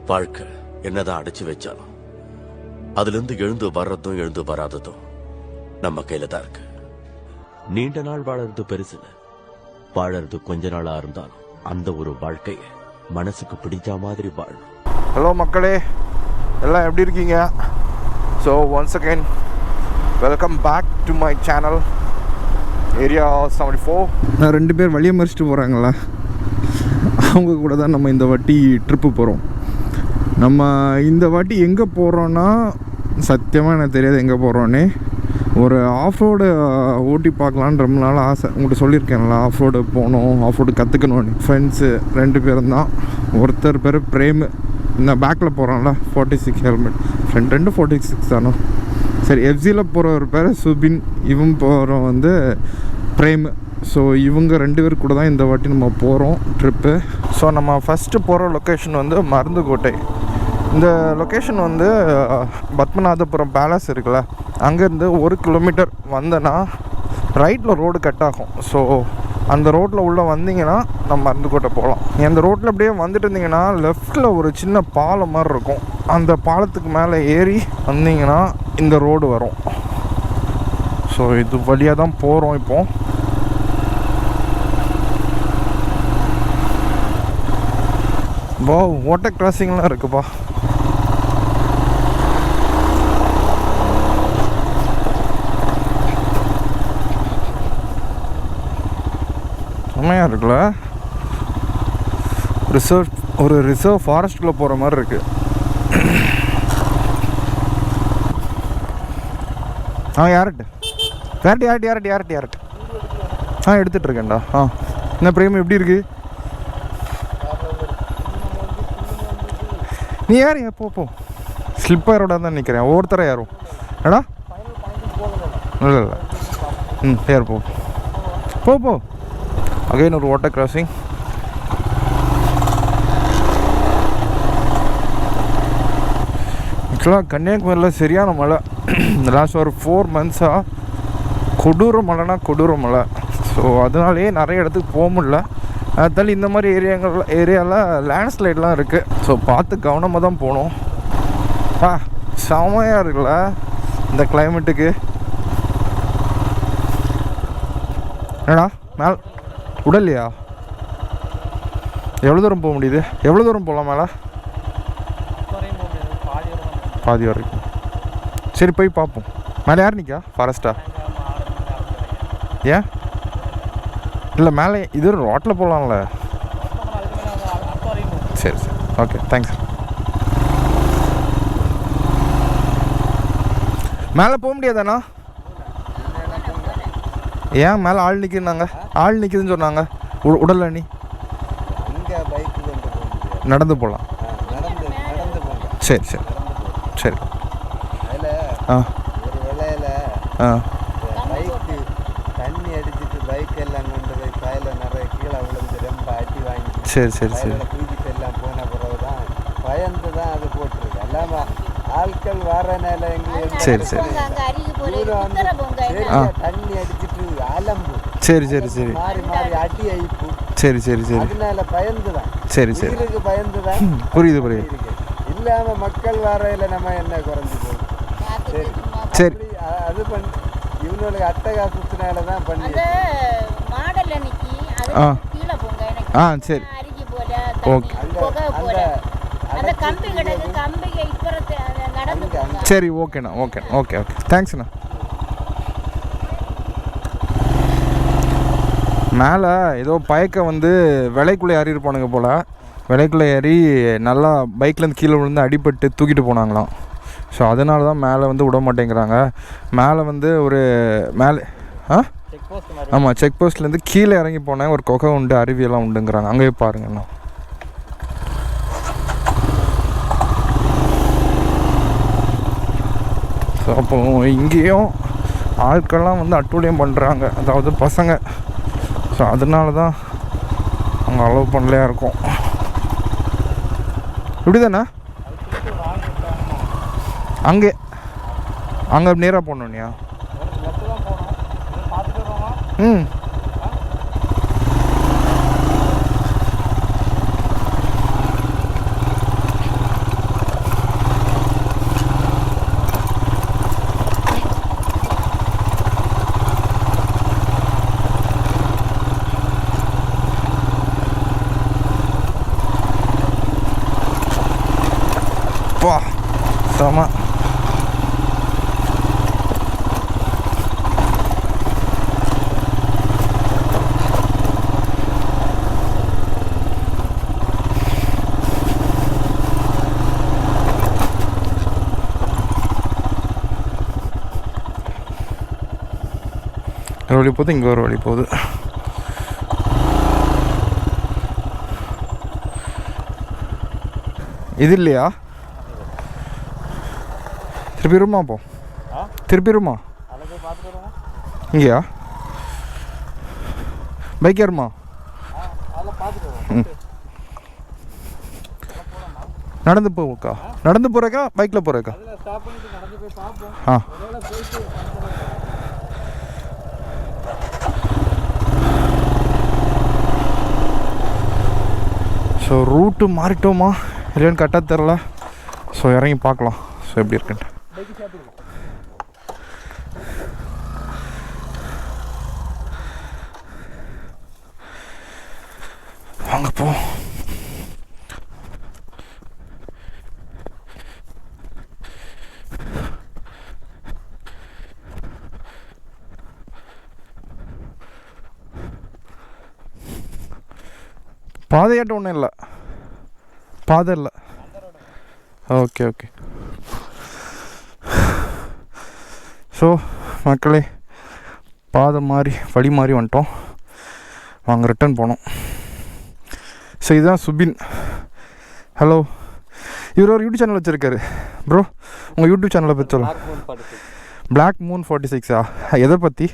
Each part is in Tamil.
வாழ்க்கை என்னதான் அடைச்சு வச்சாலும் அதிலிருந்து எழுந்து வர்றதும் எழுந்து வராததும் நம்ம கையில தான் இருக்கு. நீண்ட நாள் வாழறது பெருசு, வாழறது கொஞ்ச நாளா இருந்தாலும் அந்த ஒரு வாழ்க்கைய மனசுக்கு பிடிச்ச மாதிரி வாழணும். ஹலோ மக்களே, எல்லாம் எப்படி இருக்கீங்க? So once again welcome back to my channel area 74. நான் 2 பேர் வழியை மறிச்சிட்டு போகிறாங்களா, அவங்க கூட தான் நம்ம இந்த வாட்டி ட்ரிப்பு போகிறோம். நம்ம இந்த வாட்டி எங்கே போகிறோன்னா சத்தியமாக எனக்கு தெரியாது எங்கே போகிறோன்னே. ஒரு ஆஃப் ரோடு ஓட்டி பார்க்கலான்னு ரொம்ப நாள் ஆசை. உங்கள்கிட்ட சொல்லியிருக்கேன்ல, ஆஃப் ரோடு போகணும், ஆஃப் ரோடு கற்றுக்கணும்னு. ஃப்ரெண்ட்ஸு 2 பேரும் தான். ஒருத்தர் பேர் பிரேமு, இந்த பேக்கில் போகிறான்ல 46 ஹெல்மெட், ஃப்ரெண்ட் 2 46 தானோ. சரி, எஃப்சியில் போகிறவர் பேர் சுபின், இவன் போகிறவன் வந்து பிரேமு. ஸோ இவங்க 2 பேர் கூட தான் இந்த வாட்டி நம்ம போகிறோம் ட்ரிப்பு. ஸோ நம்ம ஃபஸ்ட்டு போகிற லொக்கேஷன் வந்து மருந்துக்கோட்டை. இந்த லொக்கேஷன் வந்து பத்மநாதபுரம் பேலஸ் இருக்குல்ல, அங்கேருந்து 1 கிலோமீட்டர் வந்தேன்னா ரைட்டில் ரோடு கட் ஆகும். ஸோ அந்த ரோட்டில் உள்ளே வந்தீங்கன்னா நம்ம மருந்துக்கோட்டை போகலாம். அந்த ரோட்டில் அப்படியே வந்துட்டு இருந்தீங்கன்னா லெஃப்டில் ஒரு சின்ன பாலம் மாதிரி இருக்கும். அந்த பாலத்துக்கு மேலே ஏறி வந்தீங்கன்னா இந்த ரோடு வரும். ஸோ இது வழியாக தான் போகிறோம். இப்போது வாட்டர் கிராசிங்லாம் இருக்குப்பா. செம்மையாக இருக்குல்ல, ரிசர்வ் ஃபாரஸ்ட்குள்ளே போகிற மாதிரி இருக்குது. யார்ட்டு எடுத்துகிட்டு இருக்கேன்டா. என்ன பிரேம் எப்படி இருக்கு? நீ யார்? போ ஸ்லிப்பரோட தான் நிற்கிறேன். ஒவ்வொருத்தரை யாரும் ஏடா இல்லை யார் போ அகைன் ஒரு வாட்டர் கிராசிங். ஆக்சுவலாக கன்னியாகுமரியில் சரியான மழை. இந்த லாஸ்ட் ஒரு 4 மந்த்ஸாக கொடூர மழை. ஸோ அதனாலேயே நிறைய இடத்துக்கு போக முடியல. அதனால இந்த மாதிரி ஏரியாவில் லேண்ட்ஸ்லைட்லாம் இருக்குது. ஸோ பார்த்து கவனமாக தான் போகணும். செமையாக இருக்குல்ல இந்த கிளைமேட்டுக்கு. என்னடா மேலே உடல்லையா? எவ்வளோ தூரம் போக முடியுது? எவ்வளோ தூரம் போகலாம் மேலே? பாதி வரைக்கும். சரி போய் பார்ப்போம். மேலே யார் நிற்கா? ஃபாரஸ்ட்டா? ஏன் இல்லை மேலே இது ரோட்டில் போகலாம்ல? சரி ஓகே தேங்க்ஸ். மேலே போக முடியாதாண்ணா? ஏன் மேலே ஆள் நிற்குதுன்னு சொன்னாங்க. உடல்ல நீ நடந்து போகலாம். சரி தண்ணி அடிச்சுட்டு பைக் எல்லாம் கொண்டு போய் காயில நிறைய கீழே விழுந்து ரொம்ப அடி வாங்கி சரி தூக்கிட்டு எல்லாம் போன பிறகுதான் பயந்து தான் அது போட்டிருக்கு. எல்லாமே ஆட்கள் வரனால எங்களுக்கு சரி தண்ணி அடிச்சுட்டு அலம்பு மாறி அடி அழிப்பு. சரி அதனால பயந்துதான். சரி பயந்துதான். புரியுது. இல்லாம மக்கள் வரையில நம்ம என்ன குறைஞ்சு போகுது. சரி அது பண்ணி இவனோட அட்டகாசத்தினால தான் பண்ணி சரி ஓகே சரி ஓகே தேங்க்ஸ்ண்ணா. மேலே ஏதோ பயக்க வந்து விலைக்குள்ளே ஏறி இருப்பானுங்க போல். விலைக்குள்ளே ஏறி நல்லா பைக்லேருந்து கீழே விழுந்து அடிபட்டு தூக்கிட்டு போனாங்களாம். ஸோ அதனால தான் மேலே வந்து விட மாட்டேங்கிறாங்க. மேலே வந்து ஒரு ஆமாம் செக் போஸ்ட்லேருந்து கீழே இறங்கி போனேன். ஒரு குகை உண்டு, அருவியெல்லாம் உண்டுங்கிறாங்க. அங்கேயே பாருங்கண்ணா. ஸோ அப்போ இங்கேயும் ஆட்கள்லாம் வந்து அட்டூழியம் பண்ணுறாங்க, அதாவது பசங்க. ஸோ அதனால தான் அவங்க அலோவ் பண்ணலையா இருக்கும். இப்படி தானே அங்கே நேராக போகணுன்னியா? செம. ஒரு வழி போகுது, இங்கே ஒரு வழி போகுது. இது இல்லையா? திருப்பிடுமா? போ திருப்பிடுமா? இங்கேயா? பைக் ஏறுமா? நடந்து போக்கா? நடந்து போகிறக்கா பைக்கில் போகிறக்கா? ஆ ஸோ ரூட்டு மாறிட்டோமா இல்லைன்னு கரெக்டாக தெரில. ஸோ இறங்கி பார்க்கலாம் ஸோ எப்படி இருக்குன்ட்டு. வாங்க போ. பாதையாட்டம் ஒன்றும் இல்லை, பாதை இல்லை. Okay okay. ஸோ மக்களே, பாதை மாதிரி வழி மாதிரி வந்துட்டோம். வாங்க ரிட்டர்ன் போனோம். ஸோ இதுதான் சுபின். ஹலோ. இவர் ஒரு யூடியூப் சேனல் வச்சுருக்காரு. ப்ரோ உங்கள் யூடியூப் சேனலை பற்றி சொல்லுங்கள். பிளாக் மூன் 46ஆ? எதை பற்றி?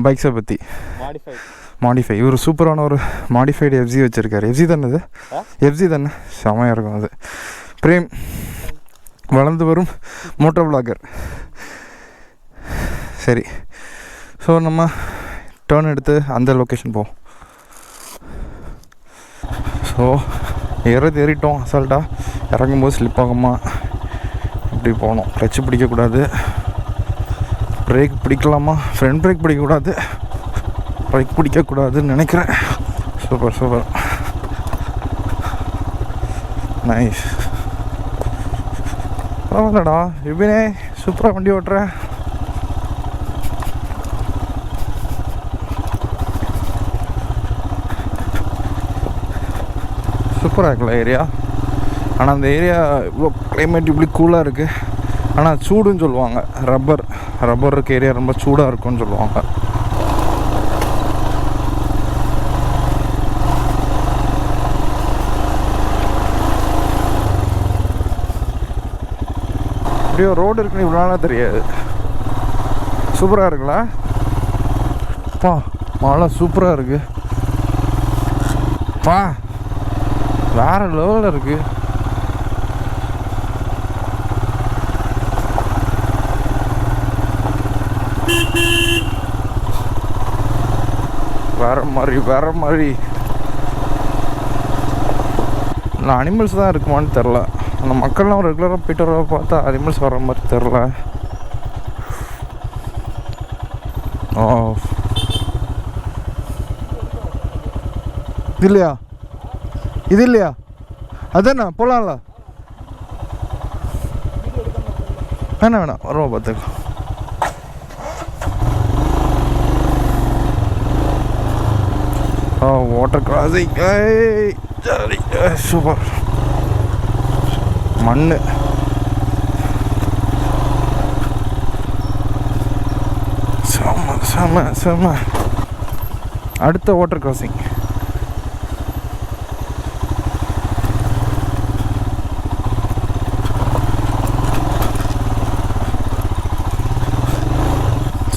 பைக்ஸை பற்றி. மாடிஃபை. இவர் சூப்பரான ஒரு மாடிஃபைடு எஃப்ஜி வச்சுருக்காரு. எஃப்ஜி தானே அது? எஃப்ஜி தானே, செமையாக இருக்கும் அது. பிரேம் வளர்ந்து வரும் மோட்டோ விளாகர். சரி, ஸோ நம்ம டேர்ன் எடுத்து அந்த லொக்கேஷன் போவோம். ஸோ ஏறிட்டோம் அசால்ட்டாக. இறங்கும்போது ஸ்லிப் ஆகுமா இப்படி போகணும். கிளச்சு பிடிக்கக்கூடாது, பிரேக் பிடிக்கலாமா, ஃப்ரண்ட் பிரேக் பிடிக்கக்கூடாது, பைக் பிடிக்கக்கூடாதுன்னு நினைக்கிறேன். Super super, nice. பரவாயில்லடா யுபினே, சூப்பராக வண்டி ஓட்டுற. சூப்பராக இருக்குல்ல ஏரியா. ஆனால் அந்த ஏரியா இவ்வளோ கிளைமேட் இப்படி கூலாக இருக்குது. ஆனால் சூடுன்னு சொல்லுவாங்க. ரப்பர் இருக்க ஏரியா ரொம்ப சூடாக இருக்கும்னு சொல்லுவாங்க. இப்படியோ ரோடு இருக்குன்னு இவ்வளோ நாளாக தெரியாது. சூப்பராக இருக்குல்ல பா, மழை சூப்பராக இருக்கு பா, வேற லெவலில் இருக்கு. வேற மாதிரி இல்லை, அனிமல்ஸ் தான் இருக்குமான்னு தெரில. அந்த மக்கள்லாம் ரெகுலராக போயிட்டு வர பார்த்தா அனிமல்ஸ் வர மாதிரி தெரில. ஓ இது இல்லையா? அதாண்ணா போகலாம்ல. வேணாம் வருவோம் பார்த்துக்கோ. Water crossing, jolly, super. மண்ணு செம. அடுத்த வாட்டர் கிராசிங்.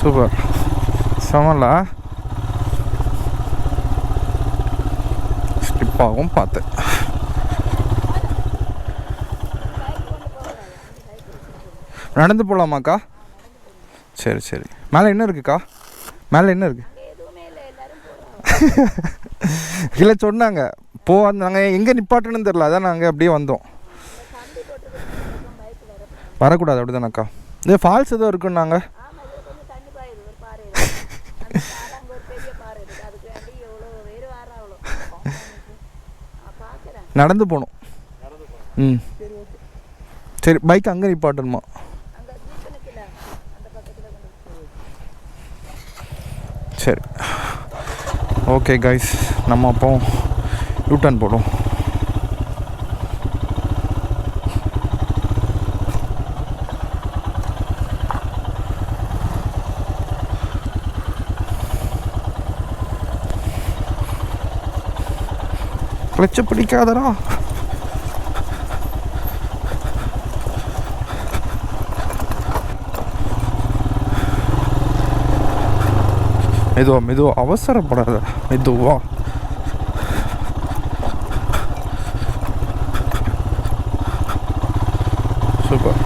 சூப்பர், செமல. ஸ்லிப் ஆகும் பார்த்து. நடந்து போகலாமாக்கா? சரி. மேலே என்ன இருக்குக்கா? மேலே என்ன இருக்கு? இல்லை சொன்னாங்க போ, நாங்கள் எங்கே நிப்பாட்டுன்னு தெரில, அதான் நாங்கள் அப்படியே வந்தோம். வரக்கூடாது அப்படி தானேக்கா? இது ஃபால்ஸ் எதுவும் இருக்குன்னாங்க. நடந்து போகணும். சரி, பைக் அங்கே நிப்பாட்டணுமா? சரி, ஓகே கைஸ், நம்ம அப்போ யூட்டர்ன் போடும். கிளச்சை பிடிக்காதடா. மெதுவா அவசரப்படாத, மெதுவா. சூப்பர்.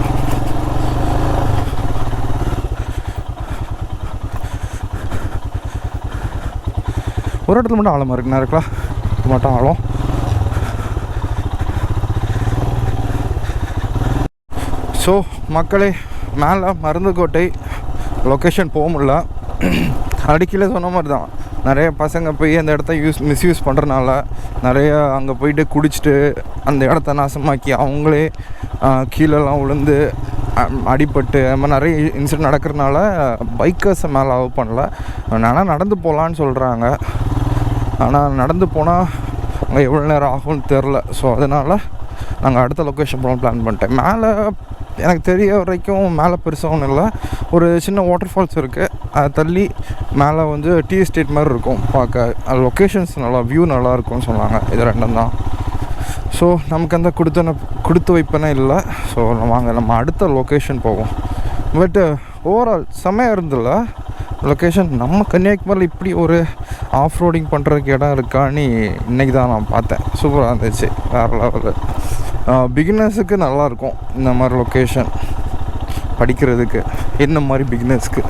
ஒரு இடத்துல மட்டும் ஆழமாக இருக்குண்ணா இருக்கலாம், இது மட்டும் ஆழம். ஸோ மக்களே, மேலே மருந்துக்கோட்டை லொக்கேஷன் போக முடியல. அடிக்கல சொன்ன மாதிரி தான், நிறைய பசங்க போய் அந்த இடத்த மிஸ்யூஸ் பண்ணுறனால நிறைய அங்கே போயிட்டு குடிச்சிட்டு அந்த இடத்த நாசமாக்கி அவங்களே கீழெல்லாம் விழுந்து அடிபட்டு அது மாதிரி நிறைய இன்சிடென்ட் நடக்கிறதுனால பைக்கர்ஸை மேலே அலோவ் பண்ணல. ஆனால் நடந்து போகலான்னு சொல்கிறாங்க. ஆனால் நடந்து போனால் அங்கே எவ்வளோ நேரம் ஆகும்னு தெரில. ஸோ அதனால் நாங்கள் அடுத்த லொக்கேஷன் போகலாம் பிளான் பண்ணிட்டேன். மேலே எனக்கு தெரிய வரைக்கும் மேலே பெருசாக ஒன்றும் இல்லை, ஒரு சின்ன வாட்டர் ஃபால்ஸ் இருக்குது. அதை தள்ளி மேலே வந்து டீ எஸ்டேட் மாதிரி இருக்கும் பார்க்க. லொக்கேஷன்ஸ் நல்லா, வியூ நல்லா இருக்கும்னு சொன்னாங்க. இது ரெண்டும் தான். ஸோ நமக்கு அந்த கொடுத்து வைப்பனே இல்லை. ஸோ வாங்க நம்ம அடுத்த லொக்கேஷன் போவோம். பட்டு ஓவரால் செம்மையாக இருந்தில்ல லொக்கேஷன். நம்ம கன்னியாகுமரியில் இப்படி ஒரு ஆஃப் ரோடிங் பண்ணுறதுக்கு இடம் இருக்கான்னு இன்றைக்கி தான் நான் பார்த்தேன். சூப்பராக இருந்துச்சு, வேறு லெவலு. பிகினர்ஸுக்கு நல்லாயிருக்கும் இந்த மாதிரி லொக்கேஷன் படிக்கிறதுக்கு, என்ன மாதிரி பிகினர்ஸ்க்கு.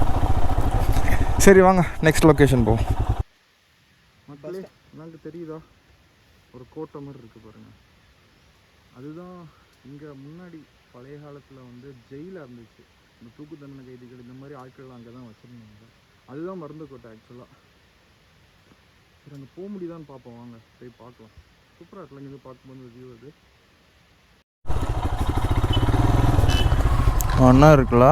சரி வாங்க நெக்ஸ்ட் லொக்கேஷன் போவோம். மக்களே, எனக்கு தெரியுதா ஒரு கோட்டை மாதிரி இருக்குது பாருங்கள். அதுதான் இங்கே முன்னாடி பழைய காலத்தில் வந்து ஜெயிலாக இருந்துச்சு. இந்த தூக்கு தண்டனை கைதிகள் இந்த மாதிரி ஆட்கள் அங்கே தான் வச்சுருந்தாங்க. அதுதான் மருந்துக்கோட்டை ஆக்சுவலாக. சரி, அங்கே போக முடியுதான்னு பார்ப்போம், வாங்க போய் பார்க்கலாம். சூப்பராக இருக்கலாம் இங்கே பார்க்கும்போது வியூ. அது ஒன்றா இருக்குல்ல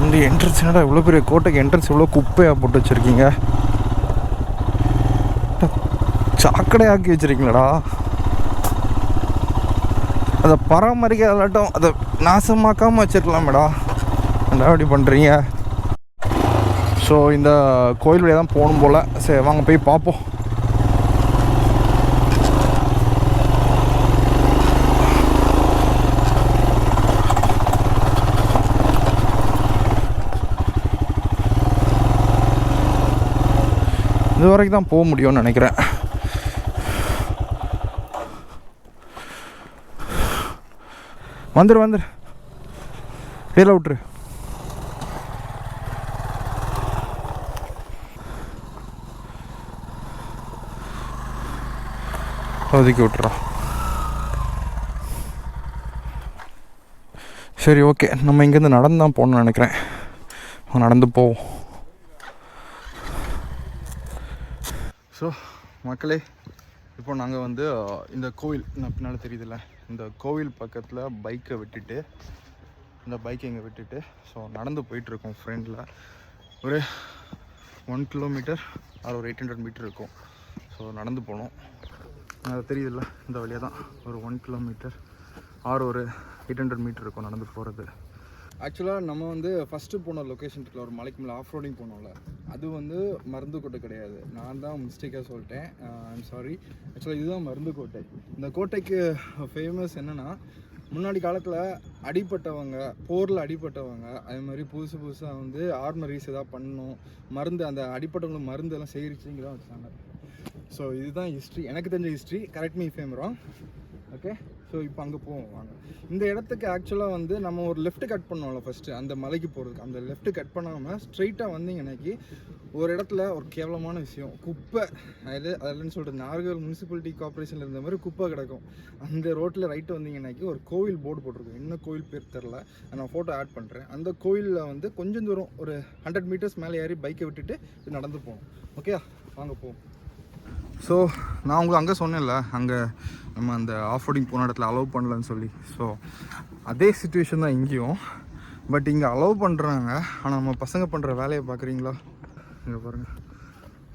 இந்த என்ட்ரன்ஸ். என்னடா இவ்வளோ பெரிய கோட்டைக்கு என்ட்ரன்ஸ் இவ்வளோ குப்பையாக போட்டு வச்சுருக்கீங்க, சாக்கடையாக்கி வச்சுருக்கீங்களடா. அதை பராமரிக்காதட்டும், அதை நாசமாக்காமல் வச்சுருக்கலாமேடா, என்ன அப்படி பண்ணுறீங்க? ஸோ இந்த கோயில் வழியாக தான் போகணும் போல். சரி வாங்க போய் பார்ப்போம். இது வரைக்கும் தான் போக முடியும்னு நினைக்கிறேன். வந்துரு கீழே விட்டுரு. ஒதுக்கி விட்டுறோம். சரி ஓகே, நம்ம இங்கேருந்து நடந்து தான் போகணும்னு நினைக்கிறேன். நடந்து போவோம். ஸோ மக்களே, இப்போ நாங்கள் வந்து இந்த கோவில் பின்னால் தெரியுதுல்ல, இந்த கோவில் பக்கத்தில் பைக்கை விட்டுட்டு, இந்த பைக்கை இங்கே விட்டுட்டு ஸோ நடந்து போயிட்டுருக்கோம். ஃப்ரெண்டில் ஒரு 1 கிலோமீட்டர் அது ஒரு 800 மீட்டர் இருக்கும். ஸோ நடந்து போனோம். அது தெரியுதுல்ல, இந்த வழியாக தான் ஒரு 1 கிலோமீட்டர் ஆறு ஒரு 800 மீட்டர் இருக்கும் நடந்து போகிறது. ஆக்சுவலாக நம்ம வந்து ஃபஸ்ட்டு போன லொக்கேஷன் இருக்குல்ல, ஒரு மலைக்கு மேலே ஆஃப் ரோடிங் போனோம்ல, அது வந்து மருந்துக்கோட்டை கிடையாது. நான் தான் மிஸ்டேக்காக சொல்லிட்டேன், ஐம் சாரி. ஆக்சுவலாக இதுதான் மருந்துக்கோட்டை. இந்த கோட்டைக்கு ஃபேமஸ் என்னென்னா, முன்னாடி காலத்தில் அடிப்பட்டவங்க, போரில் அடிப்பட்டவங்க, அதே மாதிரி புதுசாக வந்து ஆர்மரிஸ் எதாவது பண்ணணும், மருந்து அந்த அடிப்பட்டவங்களுக்கு மருந்து எல்லாம் சேகரிச்சுங்க தான் வச்சாங்க. ஸோ இதுதான் ஹிஸ்ட்ரி, எனக்கு தெரிஞ்ச history. Correct me if I am wrong. Okay, so இப்போ அங்கே போவோம் வாங்க. இந்த இடத்துக்கு ஆக்சுவலாக வந்து நம்ம ஒரு லெஃப்ட் கட் பண்ணோம்ல ஃபஸ்ட்டு, அந்த மலைக்கு போகிறதுக்கு. அந்த லெஃப்ட் கட் பண்ணாமல் ஸ்ட்ரெயிட்டாக வந்தீங்கன்னாக்கி ஒரு இடத்துல ஒரு கேவலமான விஷயம், குப்பை. அதில்னு சொல்கிறது நாகர்கோவில் முனிசிபாலிட்டி கார்பரேஷனில் இருந்த மாதிரி குப்பை கிடக்கும். அந்த ரோட்டில் ரைட்டு வந்தீங்கன்னாக்கி ஒரு கோவில் போர்டு போட்டிருக்கோம், என்ன கோவில் பேர் தெரில, நான் ஃபோட்டோ ஆட் பண்ணுறேன். அந்த கோவிலில் வந்து கொஞ்சம் தூரம் ஒரு 100 மீட்டர்ஸ் மேலே ஏறி பைக்கை விட்டுட்டு நடந்து போகணும். ஓகே வாங்க போவோம். ஸோ நான் உங்களுக்கு அங்கே சொன்னேன்ல, அங்கே நம்ம அந்த ஆஃப் ரோடிங் போன இடத்துல அலோவ் பண்ணலன்னு சொல்லி. ஸோ அதே சுச்சுவேஷன் தான் இங்கேயும். பட் இங்கே அலோவ் பண்ணுறாங்க. ஆனால் நம்ம பசங்க பண்ணுற வேலையை பார்க்குறீங்களா? இங்கே பாருங்கள்,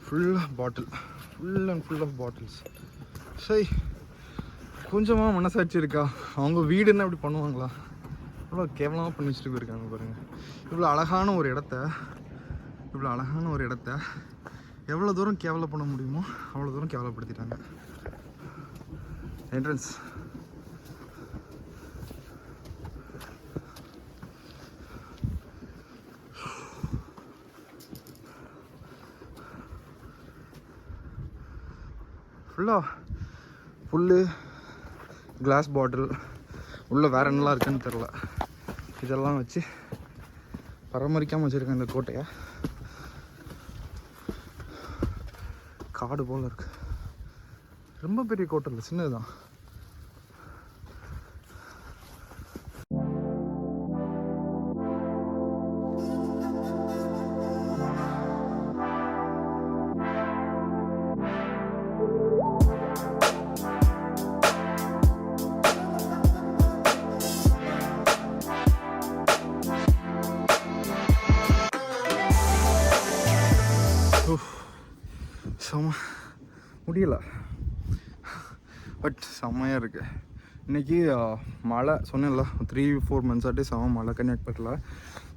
ஃபுல்லாக bottle, full and full half bottles. சரி, கொஞ்சமாக மனசாட்சி இருக்கா? அவங்க வீடுன்னா இப்படி பண்ணுவாங்களா? இவ்வளோ கேவலமாக பண்ணி வச்சுட்டு போயிருக்காங்க பாருங்கள். இவ்வளோ அழகான ஒரு இடத்த எவ்வளோ தூரம் கேவலம் பண்ண முடியுமோ அவ்வளோ தூரம் கேவலப்படுத்திட்டாங்க. என்ட்ரன்ஸ் ஃபுல்லு கிளாஸ் பாட்டில், உள்ளே வேறு என்னலாம் இருக்குன்னு தெரில. இதெல்லாம் வச்சு பராமரிக்காமல் வச்சுருக்கேன் இந்த கோட்டையை. காடு போல் இருக்குது. ரொம்ப பெரிய கோட்டை இல்லை, சின்னது தான். செம்ம முடியல, பட் செம்மையாக இருக்குது. இன்றைக்கி மழை சொன்னேன்ல, 3-4 மந்த்ஸாட்டே செம்ம மழை கன்னியாகுமரியில்.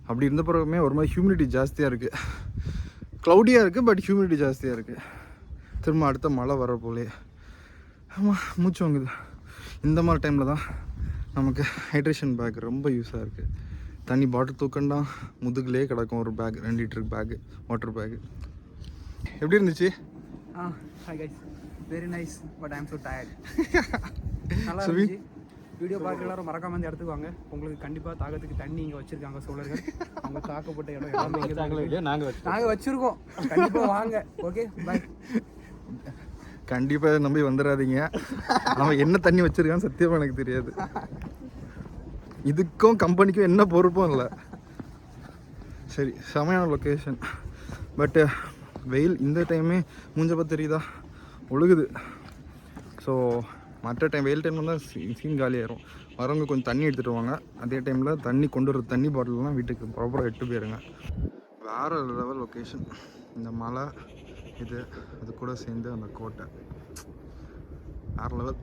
அப்படி இருந்த பிறகுமே ஒரு மாதிரி ஹியூமிடிட்டி ஜாஸ்தியாக இருக்குது. க்ளவுடியாக இருக்குது, பட் ஹியூமிடிட்டி ஜாஸ்தியாக இருக்குது. திரும்ப அடுத்த மழை வர போலே. ஆமாம், மூச்சு வாங்குது. இந்த மாதிரி டைமில் தான் நமக்கு ஹைட்ரேஷன் பேக் ரொம்ப யூஸாக இருக்குது. தண்ணி பாட்டில் தூக்கண்டா முதுகுலேயே கிடக்கும் ஒரு பேக், 2 லிட்டருக்கு பேக்கு, வாட்டர் பேக்கு. எப்படி இருந்துச்சு? Hi guys, very nice, but I am so tired. நல்லா இருந்துச்சு. வீடியோ பார்க்குற எல்லாரும் மறக்காம இந்த இடத்துக்கு வாங்க. உங்களுக்கு கண்டிப்பாக தாகத்துக்கு தண்ணி இங்கே வச்சுருக்காங்க சோழர்கள். அவங்க தாக்கப்பட்ட இடம் எல்லாமே இங்கே தான். நாங்கள் வச்சுருக்கோம், கண்டிப்பாக வாங்க. ஓகே, பாய். கண்டிப்பாக நம்பி வந்துடாதீங்க. அவன் என்ன தண்ணி வச்சுருக்கான்னு சத்தியமாக எனக்கு தெரியாது. இதுக்கும் கம்பெனிக்கும் என்ன பொறுப்பும் இல்லை. சரி, செமையான லொக்கேஷன். பட்டு வெயில் இந்த டைமே மூஞ்சப்ப தெரியுதா, ஒழுகுது. ஸோ மற்ற டைம் வெயில் டைமில் தான் சீன் காலியாயிரும். வரவங்க கொஞ்சம் தண்ணி எடுத்துகிட்டு வாங்க. அதே டைமில் தண்ணி கொண்டு வர தண்ணி பாட்டில்லாம் வீட்டுக்கு ப்ராப்பராக எட்டு போயிருங்க. வேறு லெவல் லொக்கேஷன். இந்த மலை இது அது கூட சேர்ந்து அந்த கோட்டை வேறு லெவல்.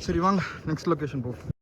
சரி வாங்க நெக்ஸ்ட் லொக்கேஷன் போகும்.